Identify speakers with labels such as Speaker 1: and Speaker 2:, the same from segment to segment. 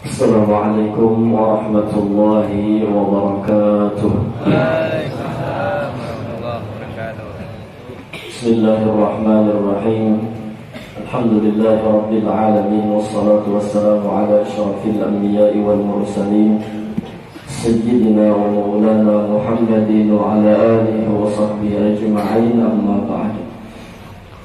Speaker 1: Assalamualaikum warahmatullahi wabarakatuh.
Speaker 2: Waalaikumsalam warahmatullahi wabarakatuh.
Speaker 1: Bismillahirrahmanirrahim. Alhamdulillahi rabbil alamin, wassalatu wassalamu ala asyrafil anbiya'i wal mursalin sayyidina wa maulana Muhammadin wa ala alihi wa sahbihi ajma'in, amma ba'd.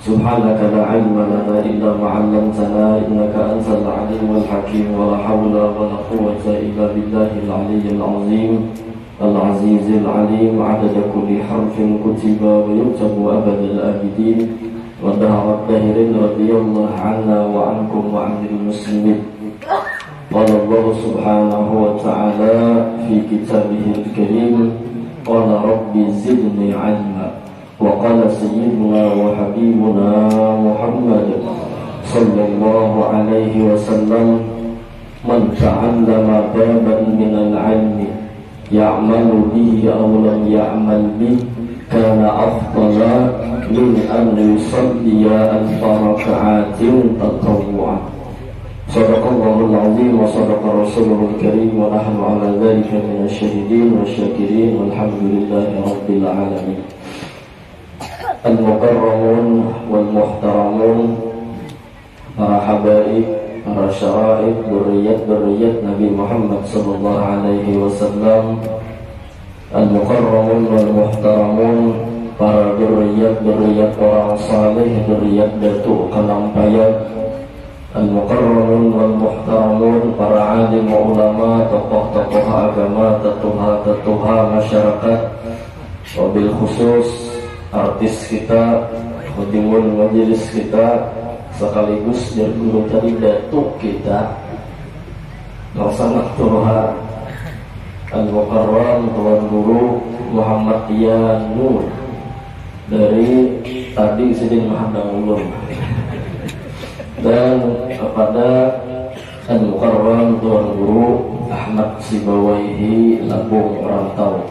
Speaker 1: Subhanaka la ilma lana illa ma 'allamtana innaka antal alimul hakim, wa la hawla wa la quwwata illa billahil aliyyil azim al-azizil alim, 'adada kulli harfin kutiba wa yuktabu abadal abidin wa da'awat dahirin radiyallahu 'anna wa 'ankum wa 'anil muslimin. Qala Allah subhanahu wa ta'ala fi kitabihil karim, qala rabbi zidni 'ilma. وقال سيدنا وحبيبنا محمد صلى الله عليه وسلم من تعلم بابا من العلم يعمل به أو لم يعمل به كان أفضل من أن يصلي 1000 ركعة تطوعا. صدق الله العظيم وصدق رسوله الكريم ونحن على ذلك من الشاهدين والشاكرين والحمد لله رب العالمين. Al-mukarramun wal-muhtaramun, para habaib, para syara'ib, dzurriyyat Nabi Muhammad sallallahu alaihi wasallam. Al-mukarramun wal-muhtaramun, para dzurriyyat orang saleh, dzurriyyat Datuk Kalampayat. Al-mukarramun wal-muhtaramun, para alim ulama, tokoh-tokoh agama, tetuha masyarakat, wabil khusus artis kita, khadimun majelis kita, sekaligus dari guru tadi datuk kita yang sangat terhormat, Al-Mukarram Tuan Guru Muhammad Nur dari tadi Sidin Mahadang Ulum, dan kepada Al-Mukarram Tuan Guru Ahmad Sibawaihi Lampung Rantau.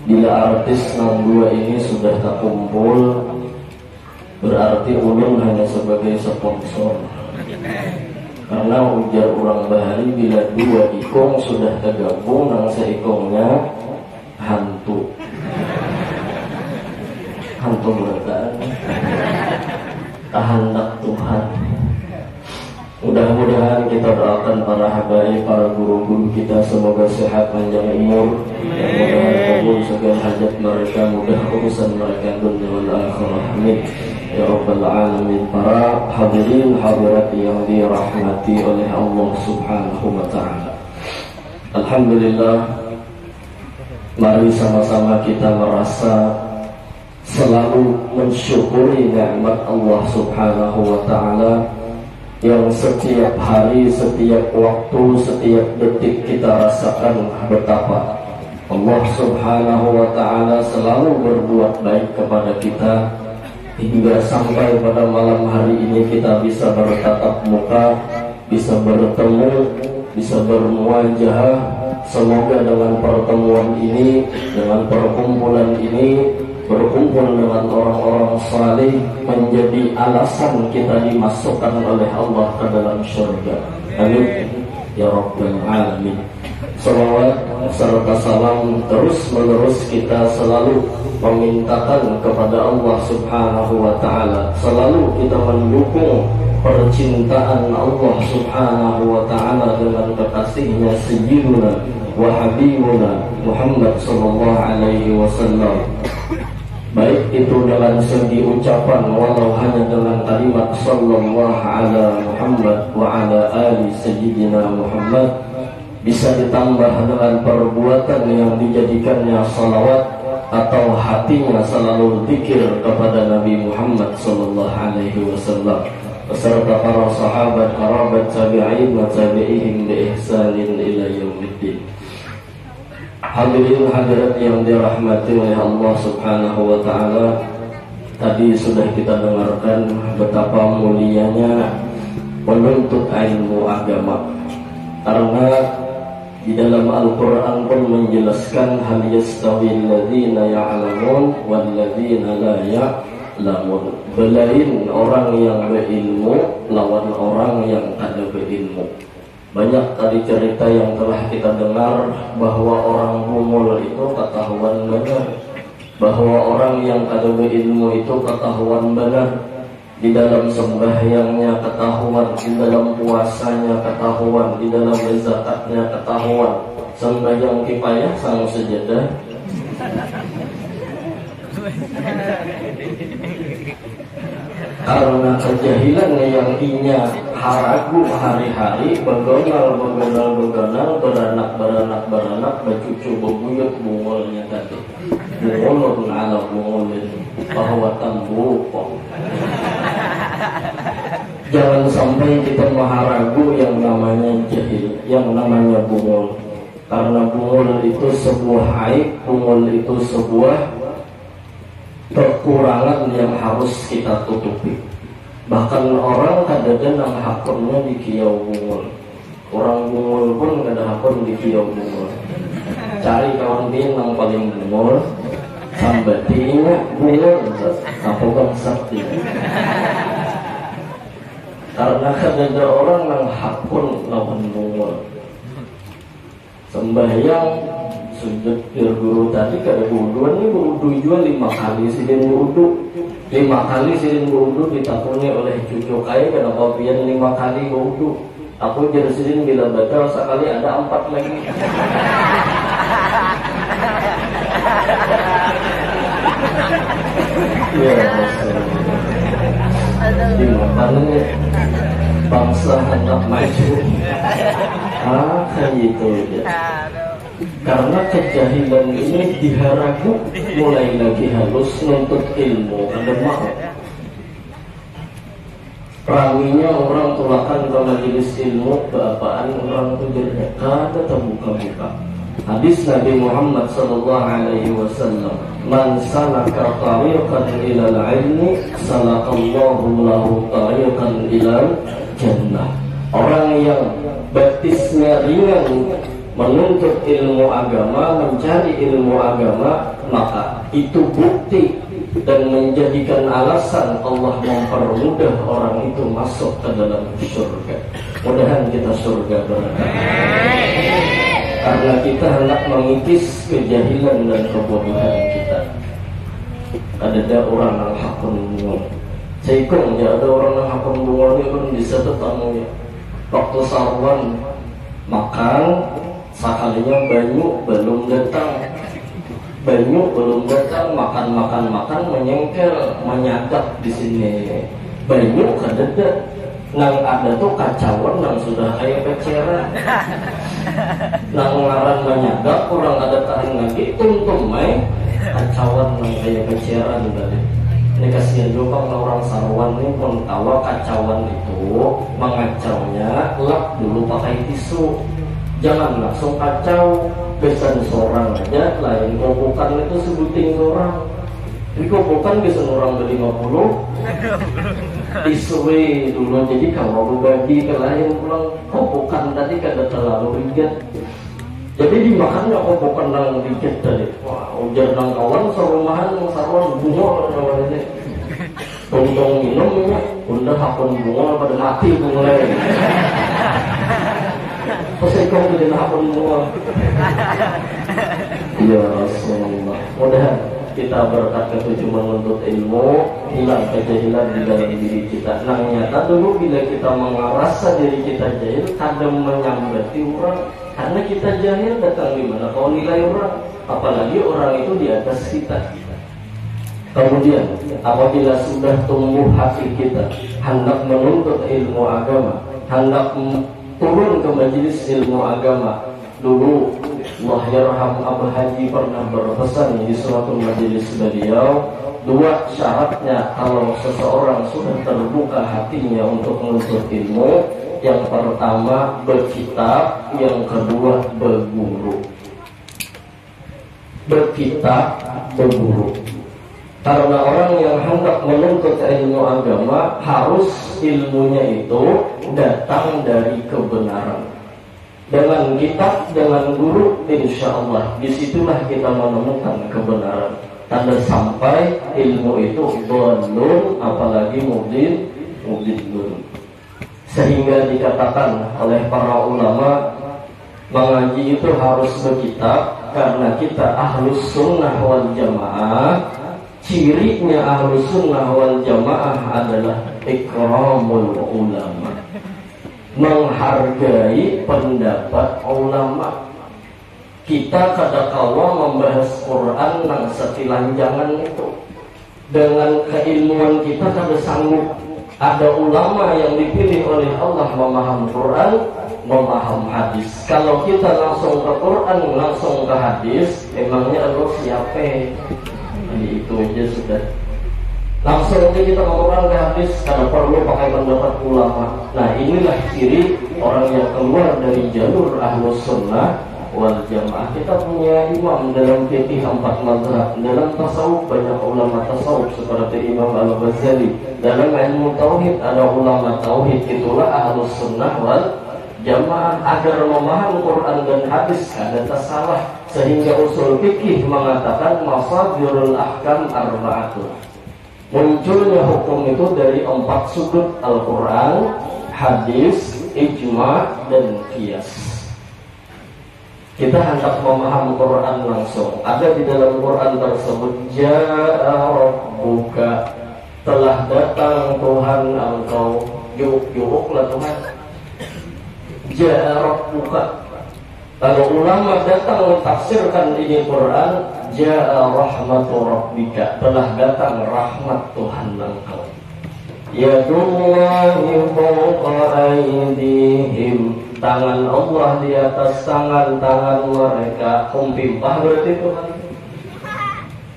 Speaker 1: Bila artis nang dua ini sudah tak kumpul, berarti ulun hanya sebagai sponsor. Karena ujar orang Bahari, bila dua ikong sudah tergabung, nang seikongnya hantu. Hantu berkat kehendak Tuhan. Mudah-mudahan kita doakan para habaib, para guru-guru kita, semoga sehat panjang umur, dan mudah kabul segala hajat mereka, mudah urusan mereka dunia wal akhirah. Amin ya rabbal alamin. Para hadirin hadirat yang dirahmati oleh Allah subhanahu wa ta'ala, alhamdulillah, mari sama-sama kita merasa selalu mensyukuri nikmat Allah subhanahu wa ta'ala yang setiap hari, setiap waktu, setiap detik kita rasakan betapa Allah subhanahu wa ta'ala selalu berbuat baik kepada kita, hingga sampai pada malam hari ini kita bisa bertatap muka, bisa bertemu, bisa bermuajahah. Semoga dengan pertemuan ini, dengan perkumpulan ini, berkumpul dengan orang-orang saleh menjadi alasan kita dimasukkan oleh Allah ke dalam syurga. Amin ya rabbal alamin. Salawat serta salam terus menerus kita selalu memintakan kepada Allah subhanahu wa ta'ala. Selalu kita mendukung percintaan Allah subhanahu wa ta'ala dengan kekasihnya sayyiduna wa habibuna Muhammad sallallahu alaihi wasallam. Baik itu dengan segi ucapan, walau hanya dengan kalimat sallallahu ala Muhammad wa ala ali sayyidina Muhammad, bisa ditambah dengan perbuatan yang dijadikannya salawat, atau hatinya selalu zikir kepada Nabi Muhammad sallallahu alaihi wasallam beserta para sahabat, kerabat, tabi'in wa tabi'ihim bi ihsanin ila yaumiddin. Hadirin hadirat yang dirahmati oleh Allah subhanahu wa ta'ala, tadi sudah kita dengarkan betapa mulianya menuntut ilmu agama. Karena di dalam Al-Quran pun menjelaskan hal yastawil ladzina ya'lamun wal ladzina la ya'lamun. Belain orang yang berilmu lawan orang yang ada berilmu. ilmu. Banyak tadi cerita yang telah kita dengar bahwa orang bungul itu ketahuan benar, bahwa orang yang ada ilmu itu ketahuan benar. Di dalam sembahyangnya ketahuan, di dalam puasanya ketahuan, di dalam zakatnya ketahuan. Sembahyang kifayah sang sejadah. Karena kejahilan yang inya haragu hari-hari, begonal, beranak, bercucu, bebuyut, bungulnya tadi. Bungulun ala bungulin, bahwa tambukong. Jangan sampai kita maharagu yang namanya jahil, yang namanya bungul. Karena bungul itu sebuah aib, bungul itu sebuah kekurangan yang harus kita tutupi. Bahkan orang kadang-kadang hakunnya di kiau bungul. Orang bungul pun kadang hakun di kiau bungul. Cari kawan dia yang paling bungul, sambatinya bungul, apa bangsat dia. Karena ada orang yang hakun lawan bungul. Sembahyang sujud guru tadi kada wudu ini wudu juga 5 kali sidin wudu. 5 kali sidin wudu ditakuni oleh cucu kaya kenapa pian 5 kali wudu. Aku jadi sidin bila batal sekali ada 4 lagi. Ya di mana bangsa hendak maju kayak gitu ya. Karena kejahilan ini diharagu mulai lagi halus nuntut ilmu ada mau ranginya orang tulakan ke majelis ilmu keapaan orang itu jadi kada terbuka-buka. Hadis Nabi Muhammad SAW, man salaka tariqan ilal ilmi salakallahu lahu tariqan ilal jannah. Orang yang batisnya ringan menuntut ilmu agama, mencari ilmu agama, maka itu bukti dan menjadikan alasan Allah mempermudah orang itu masuk ke dalam surga. Mudahan kita surga berkah. Karena kita hendak mengikis kejahilan dan kebodohan kita. Ada orang yang hakun bunga. Seikong ya ada orang yang hakun bunga ini kan bisa ketemu ya. Waktu sarwan makan, sekalinya banyu belum datang, makan menyengkel, menyadap di sini. Banyu kadada, nang ada tuh kacauan nang sudah kayak peceran. Nang ngaran menyadap kurang ada tahan lagi, tuntung mai kacauan nang kayak peceran tadi. Ini kasihan juga kalau orang sarwan ini pun tahu kacauan itu mengacaunya, lap dulu pakai tisu. Jangan langsung kacau, pesan seorang aja, lain kobokan itu sebutin orang. Jadi kobokan bisa orang beli 50, tisue dulu. Jadi kalau berbagi ke lain pulang kobokan tadi kada terlalu ringan. Jadi dimakannya kobokan yang dikit tadi. Wah, ujar nang kawan serumahan sarwan bunga kawan ini. Tungtung minumnya, udah hakun bunga pada mati bunga lain. Pesekong jadi hakun bunga. Ya Rasulullah. Mudah kita berkat ketujuh menuntut ilmu, hilang kejahilan di dalam diri kita. Nah nyata dulu bila kita mengerasa diri kita jahil, kadang menyambati orang. Karena kita jahil datang di mana kau nilai orang, apalagi orang itu di atas kita. Kemudian apabila sudah tumbuh hati kita hendak menuntut ilmu agama, hendak turun ke majelis ilmu agama. Dulu Wahyarham Abu Haji pernah berpesan di suatu majelis beliau, 2 syaratnya kalau seseorang sudah terbuka hatinya untuk menuntut ilmu. Yang pertama berkitab, yang kedua berguru. Berkitab, berguru. Karena orang yang hendak menuntut ilmu agama harus ilmunya itu datang dari kebenaran. Dengan kitab, dengan guru, insya Allah disitulah kita menemukan kebenaran. Tanda sampai ilmu itu dhalun, apalagi mudin. Sehingga dikatakan oleh para ulama, mengaji itu harus berkitab karena kita ahlus sunnah wal jamaah. Cirinya ahlus sunnah wal jamaah adalah ikramul ulama, menghargai pendapat ulama. Kita kadang-kala membahas Quran nang setilanjangan itu dengan keilmuan kita kada sanggup. Ada ulama yang dipilih oleh Allah memaham Quran, memaham hadis. Kalau kita langsung ke Quran, langsung ke hadis, emangnya Allah siapa? Jadi itu aja sudah. Langsung aja kita ke Quran ke hadis, karena perlu pakai pendapat ulama. Nah inilah ciri orang yang keluar dari jalur ahlus sunnah wal jamaah. Kita punya imam dalam fikih 4 mazhab, dalam tasawuf banyak ulama tasawuf seperti Imam Al-Ghazali. Dalam ilmu tauhid ada ulama tauhid. Itulah ahlus sunnah wal jamaah. Agar memaham Quran dan hadis ada salah, sehingga usul fikih mengatakan masadirul ahkam arba'atun. Munculnya hukum itu dari 4 sudut: Al-Quran, hadis, ijma, dan qiyas. Kita hendak memaham Quran langsung. Ada di dalam Quran tersebut, Ja'a Rabbuka, telah datang Tuhan engkau. Yuk lah Tuhan. Ja'a Rabbuka. Kalau ulama datang mentafsirkan ini Quran, Ja'a Rahmatu Rabbika, telah datang rahmat Tuhan engkau. Yadullahi fawqa aydihim, tangan Allah di atas tangan-tangan mereka. Kumpimpah berarti Tuhan.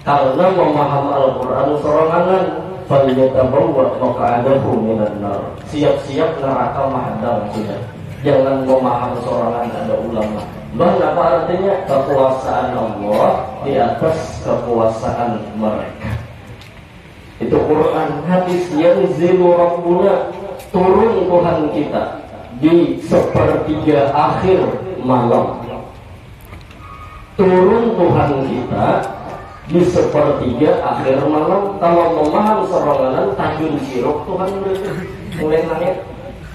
Speaker 1: Karena memaham Al-Quran sorangan, falyatabawwa maq'adahu minan nar, siap-siap neraka mahadang sudah. Jangan memaham sorangan, ada ulama. Apa artinya? Kekuasaan Allah di atas kekuasaan mereka. Itu Quran. Hadis, yanzilu Rabbuna, turun Tuhan kita di sepertiga akhir malam. Turun Tuhan kita di sepertiga akhir malam. Kalau memaham serangan tajun sirok Tuhan mulai nangis.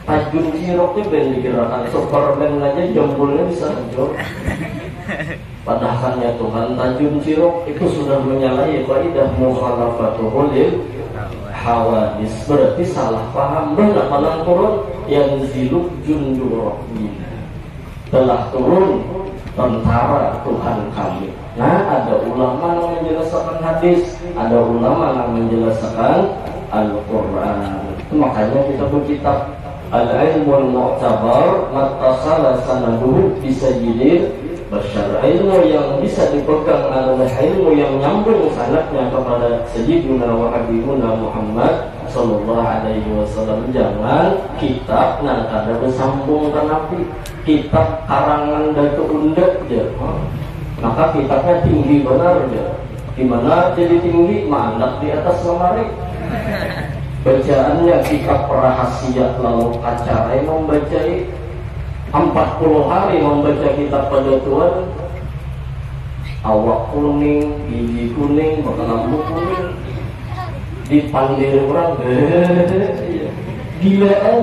Speaker 1: Tajun sirok itu ben dikirakan Superman aja jempolnya bisa hancur. Padahalnya Tuhan, tajun sirok itu sudah menyalahi kaidah mukhalafatul hawadis. Berarti salah paham. Benar malam turun yang ziluk jundu rabbina, telah turun tentara Tuhan kami. Nah, ada ulama yang menjelaskan hadis, ada ulama yang menjelaskan Al-Quran. Makanya kita berkitab Al-Ilmul Mu'tabar mattasala sanaduhu bisayyidil bashar. Ilmu yang bisa dipegang adalah ilmu yang nyambung sanadnya kepada Sayyidina wa Habibuna Muhammad sallallahu alaihi wasallam. Jangan kitab nang kada bersambung ke Nabi, kitab karangan Datuk Undak je. Maka kitabnya tinggi benar je. Gimana jadi tinggi? Mandap di atas lemari. Bacaannya kitab rahasia, lalu kacarai membacai 40 hari membaca kitab pada Tuhan. Awak kuning, gigi kuning, mata lampu kuning, dipanggil orang gilaan.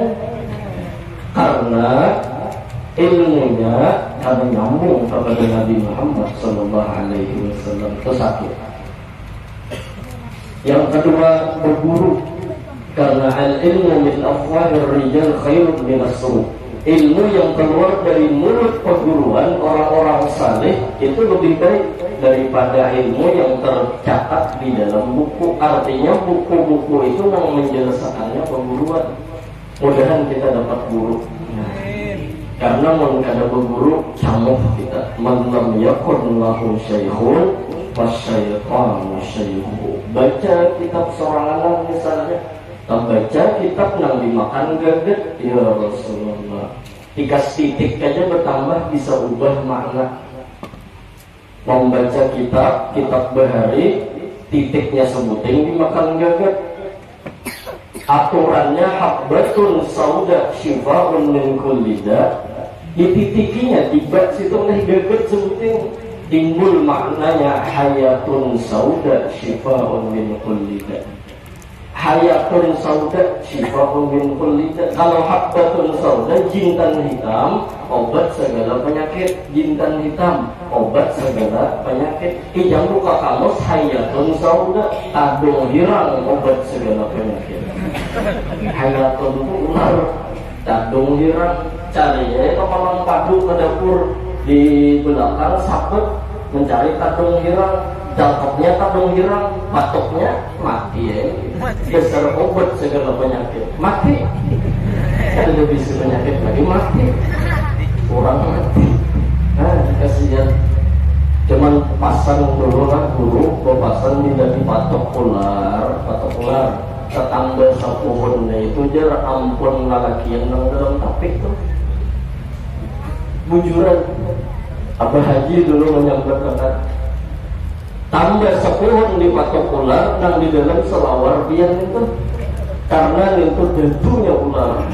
Speaker 1: Karena ilmunya ada nyambung kepada Nabi Muhammad sallallahu alaihi wasallam. Itu satu. Yang kedua, berguru. Karena al-ilmu min afwahir rijal khairun min as-suruh. Ilmu yang keluar dari mulut perguruan orang-orang saleh itu lebih baik daripada ilmu yang tercatat di dalam buku. Artinya buku-buku itu yang menjelaskannya perguruan. Mudahan kita dapat guru. Karena mun kada berguru camuh kita. Man lam yakun lahu syaikhun fasyaitanu syaihu. Baca kitab sorangan misalnya, baca kitab nang dimakan gaget, ya Rasulullah. Dikasih titik aja bertambah bisa ubah makna. Membaca kitab bahari, titiknya sebuting dimakan gaget. Aturannya habbatun sauda syifa'un min kulli da. Dititikinya tiba situ nih gaget sebuting. Timbul maknanya hayatun sauda syifa'un min kulli da. hayatun sauda syifa'un min kulli da. Kalau habbatun sauda, jintan hitam, obat segala penyakit. Jintan hitam, obat segala penyakit. Kijang buka kamus, hayatun sauda, tadung hirang, obat segala penyakit. Hayatun itu ular, tadung hirang. Cari ya, kalau padu ke dapur di belakang sapet mencari tadung hirang. Dalkopnya tadung hirang, batoknya mati ya. Besar obat segala penyakit, mati. Ada lebih penyakit lagi mati. Orang mati. Nah, kasihan. Cuman pasang dulu lah guru, pasang tidak dipatok ular, patok ular. Tetangga sapuhunnya itu jar ampun lalaki yang dalam tapik tuh. Bujuran. Abah Haji dulu menyampaikan. Tambah sepuhun di patok ular dan di dalam selawar biar itu karena itu tentunya ular.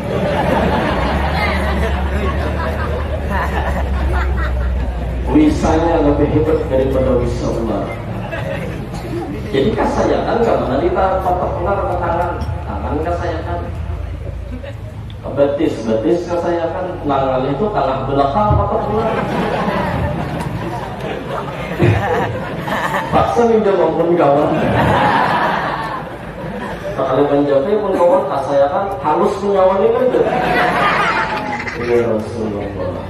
Speaker 1: Wisanya lebih hebat daripada wisa ular. Jadi kasayakan karena di patok ular ke tangan kasayakan. Betis kasayakan tangan itu tangan belakang patok ular. Paksa minta maupun kawan. Sekali menjawabnya pun kawan saya kan halus menyawan ini kan. Ya Rasulullah.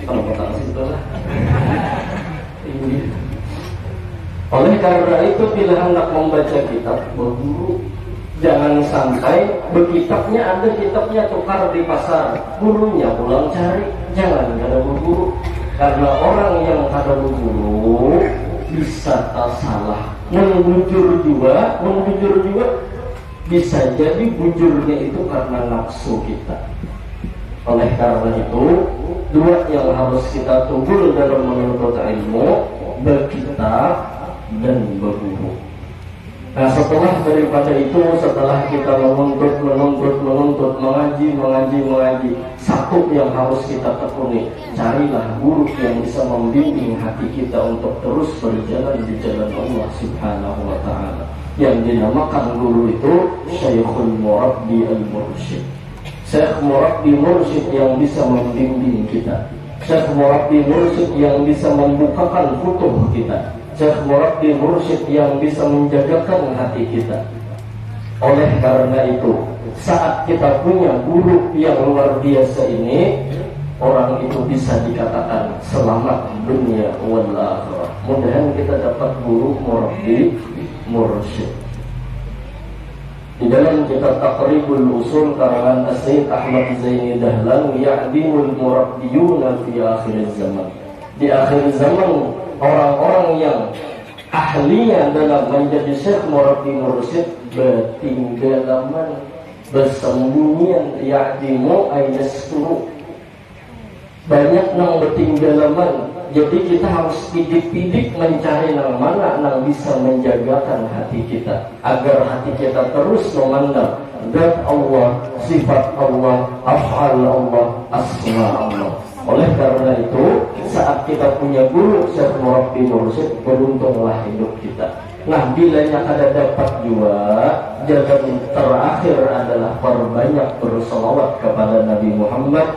Speaker 1: Kalau kata situ lah. Ini. Oleh karena itu bila hendak membaca kitab berguru, jangan sampai berkitabnya ada kitabnya tukar di pasar, gurunya pulang cari, jangan ada berguru. Karena orang yang ada guru bisa salah, membujur juga bisa jadi bujurnya itu karena nafsu kita. Oleh karena itu, dua yang harus kita tunggu dalam menuntut ilmu, berkitab dan berguru. Nah, setelah daripada itu, setelah kita menuntut, mengaji, satu yang harus kita tekuni, carilah guru yang bisa membimbing hati kita untuk terus berjalan di jalan Allah Subhanahu wa Ta'ala. Yang dinamakan guru itu Syekhul Murabbi Al-Mursyid. Syekh Murabbi Mursyid yang bisa membimbing kita. Syekh Murabbi Mursyid yang bisa membukakan futuh kita. Syekh Murabbi Mursyid yang bisa menjagakan hati kita. Oleh karena itu, saat kita punya guru yang luar biasa ini, orang itu bisa dikatakan selamat dunia wal akhirah. Mudah-mudahan kita dapat guru Murabbi Mursyid. Di dalam kitab Taqribul Usul karangan Sayyid Ahmad Zaini Dahlan, ya'dimul murabbiyuna fi akhir zaman. Di akhir zaman, orang-orang yang ahlinya dalam menjadi Syekh Murabbi Mursyid bertinggalaman, bersembunyian, ya'dimu ayyasturu. Banyak nang bertinggalaman. Jadi kita harus pidik-pidik mencari nang mana nang bisa menjagakan hati kita agar hati kita terus memandang zat Allah, sifat Allah, af'al Allah, asma Allah. Oleh karena itu, saat kita punya guru Syekh Murabbi Mursyid, beruntunglah hidup kita. Nah, bilanya ada dapat juga, jalan terakhir adalah perbanyak bersolawat kepada Nabi Muhammad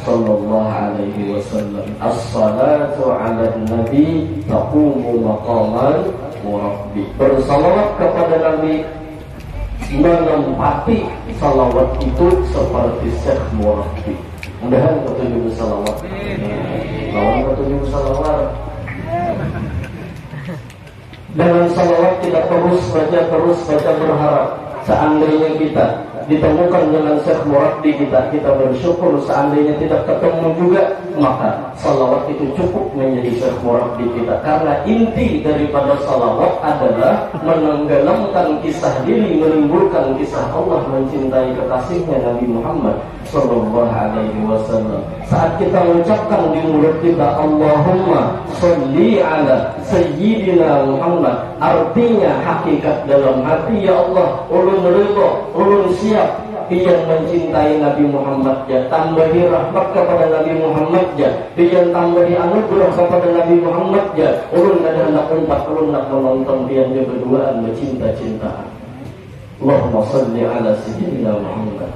Speaker 1: sallallahu alaihi wasallam. As-salatu ala nabi taqumu maqaman murabbi. Bersalawat kepada Nabi menempati salawat itu seperti Syekh Murabbi. Mudah-mudahan ketujuh bersalawat. Lawan ketujuh bersalawat. Dengan salawat kita terus baca berharap. Seandainya kita ditemukan dengan Syekh Murabbi kita bersyukur. Seandainya tidak ketemu juga, maka salawat itu cukup menjadi Syekh Murabbi kita. Karena inti daripada salawat adalah menenggelamkan kisah diri, menimbulkan kisah Allah mencintai kekasihnya Nabi Muhammad sallallahu alaihi wasallam. Saat kita mengucapkan di mulut kita Allahumma sholli ala sayyidina Muhammad, artinya hakikat dalam hati, ya Allah, ulun ridha, ulun siap pian mencintai Nabi Muhammad, ya tambahi rahmat kepada Nabi Muhammad, ya pian tambahi anugerah kepada Nabi Muhammad, ya ulun ada hendak empat, ulun nak menonton pian dia berduaan bercinta-cintaan. Allahumma sholli ala sayyidina Muhammad.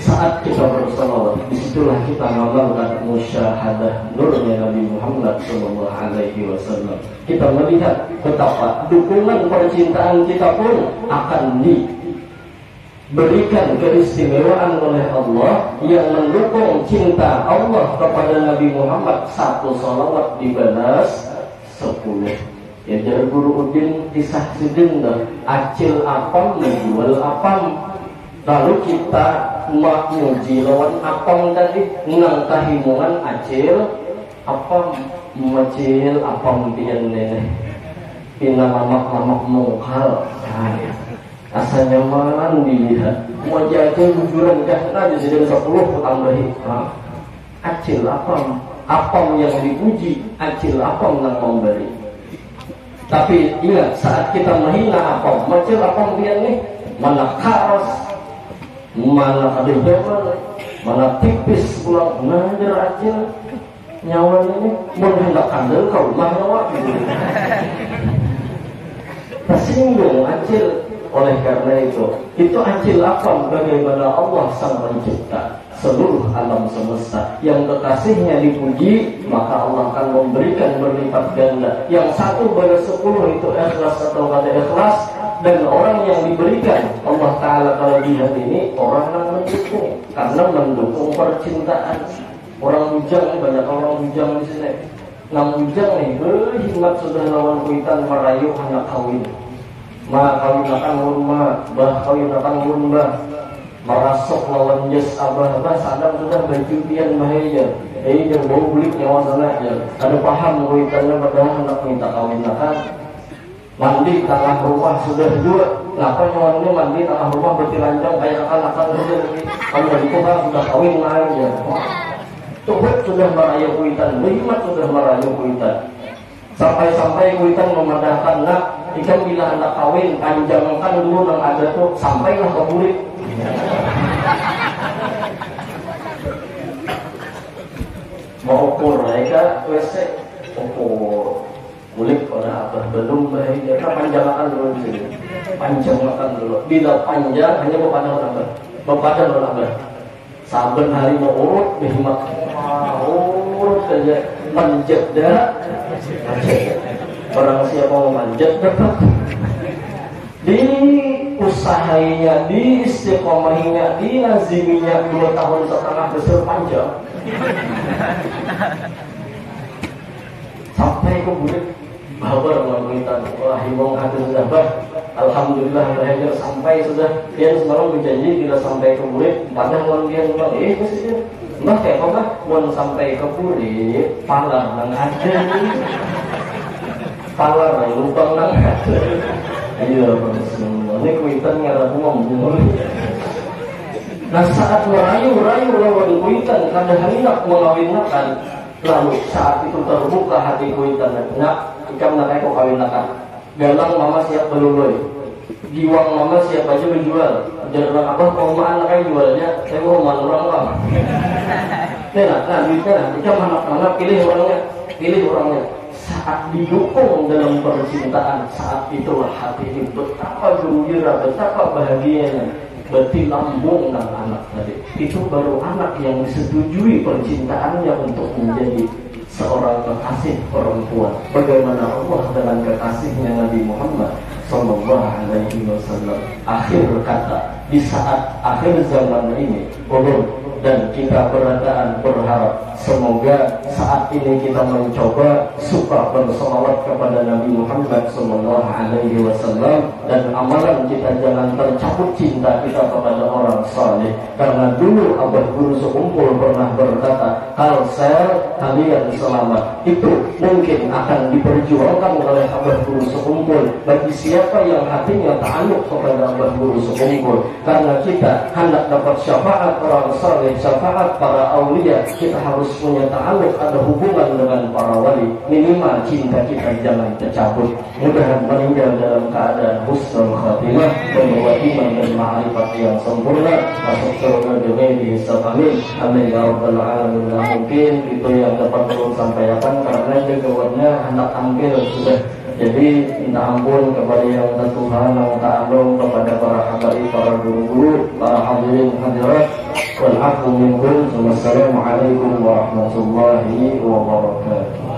Speaker 1: Saat kita bersalawat, disitulah kita mengamalkan musyahadah nurnya Nabi Muhammad sallallahu alaihi wasallam. Kita melihat betapa dukungan percintaan kita pun akan diberikan keistimewaan oleh Allah yang mendukung cinta Allah kepada Nabi Muhammad. Satu salawat dibalas 10. Ya jar guru udin kisah sidin acil apam menjual apam. Lalu kita muji lawan apam tadi ngangkahi mungan acil apam macil apam pian nenek pina mamak mungkal. Asa nyaman dilihat wajahnya bujuran dah di sini 10 tambahi acil apam yang dipuji, acil apam yang memberi. Tapi ingat, saat kita menghina apam macil apam pian nih mana karas, mana kadang mana tipis pulang ngajar acil nyawa ini mau hendak kandel kau rumah nyawa tersinggung acil. Oleh karena itu acil apam bagaimana Allah sang pencipta seluruh alam semesta. Yang kekasihnya dipuji, maka Allah akan memberikan berlipat ganda. Yang 1 pada 10 itu ikhlas atau kada ikhlas. Dan orang yang diberikan Allah Ta'ala kalau lihat ini orang yang mendukung, karena mendukung percintaan. Orang bujang, banyak orang bujang di sini. Nang bujang nih, hikmat sudah lawan kuitan merayu anak kawin. Ma kawin akan rumah, bah kawin akan rumah. Merasuk lawan jas abah sadam sudah berjudian bahaya. Jangan bau bulik nyawa sana aja. Ada paham kuitannya padahal anak minta kawin akan. Mandi tengah rumah sudah juga. Kenapa nyawannya mandi tengah rumah bertilanjang kayak akan sudah lagi. Kalau dari kota sudah kawin aja. Tuhan sudah merayu kuitan, berhikmat sudah merayu kuitan. Sampai-sampai kuitan memadahkan nak. Ikan bila anak kawin, panjangkan dulu yang ada tuh, sampailah ke murid. Mau ukur, mereka WC ukur. Mulik pada apa? Belum baik, kita panjangkan dulu di sini. Panjangkan dulu. Bila panjang, hanya berpadan apa? Berpadan apa? Saben hari mau urut, berhikmat. Urut saja, manjat dah. Orang siapa mau manjat dapat. Di usahainya, di istiqomahinya, di laziminya 2,5 tahun besar panjang. Sampai ke murid babar menguitan, wah hibong hati sudah bah. Alhamdulillah belajar sampai sudah. Dia semalam berjanji bila sampai ke murid, padahal dia bilang, mesti mbah kayak apa mbah? Mau sampai ke murid, palar nang ada. Palar yang lubang nang ada. Iya, ini kuitan ngarap ngomong. Nah saat merayu lawan kuitan, kadang hendak mengawinkan. Lalu saat itu terbuka hati kuitan, nak ikan nak kau kawinkan. Galang mama siap beluloi, giwang mama siap aja menjual. Jangan apa kau mana kayak jualnya, saya mau mana orang lama. Nah duitnya, ikan mana pilih orangnya. Saat didukung dalam percintaan, saat itulah hati ini betapa gembira, betapa bahagianya. Berarti lambung dan anak tadi itu baru anak yang disetujui percintaannya untuk menjadi seorang kekasih perempuan. Bagaimana Allah dengan kekasihnya Nabi Muhammad sallallahu alaihi wasallam. Akhir kata, di saat akhir zaman ini, dan kita berharap semoga saat ini kita mencoba suka bersolawat kepada Nabi Muhammad sallallahu alaihi wasallam, dan amalan kita jangan tercabut cinta kita kepada orang saleh. Karena dulu Abah Guru Sekumpul pernah berkata, hal kalian selamat itu mungkin akan diperjuangkan oleh Abah Guru Sekumpul bagi siapa yang hatinya ta'alluq kepada Abah Guru Sekumpul. Karena kita hendak dapat syafaat orang saleh, syafaat para aulia, kita harus punya ta'alluq, ada hubungan dengan para wali. Minimal cinta kita jangan tercabut. Mudah-mudahan meninggal dalam keadaan husnul khatimah, membawa iman dan ma'rifat yang sempurna, masuk surga dengan dihisab. Amin. Amin ya rabbal alamin. Mungkin itu yang dapat perlu sampaikan, karena jagoannya hendak tampil sudah Jadi minta ampun kepada yang Tuhan, minta ampun kepada para habaib, para guru-guru, para hadirin hadirat. Wal afu minkum. Wassalamualaikum warahmatullahi wabarakatuh.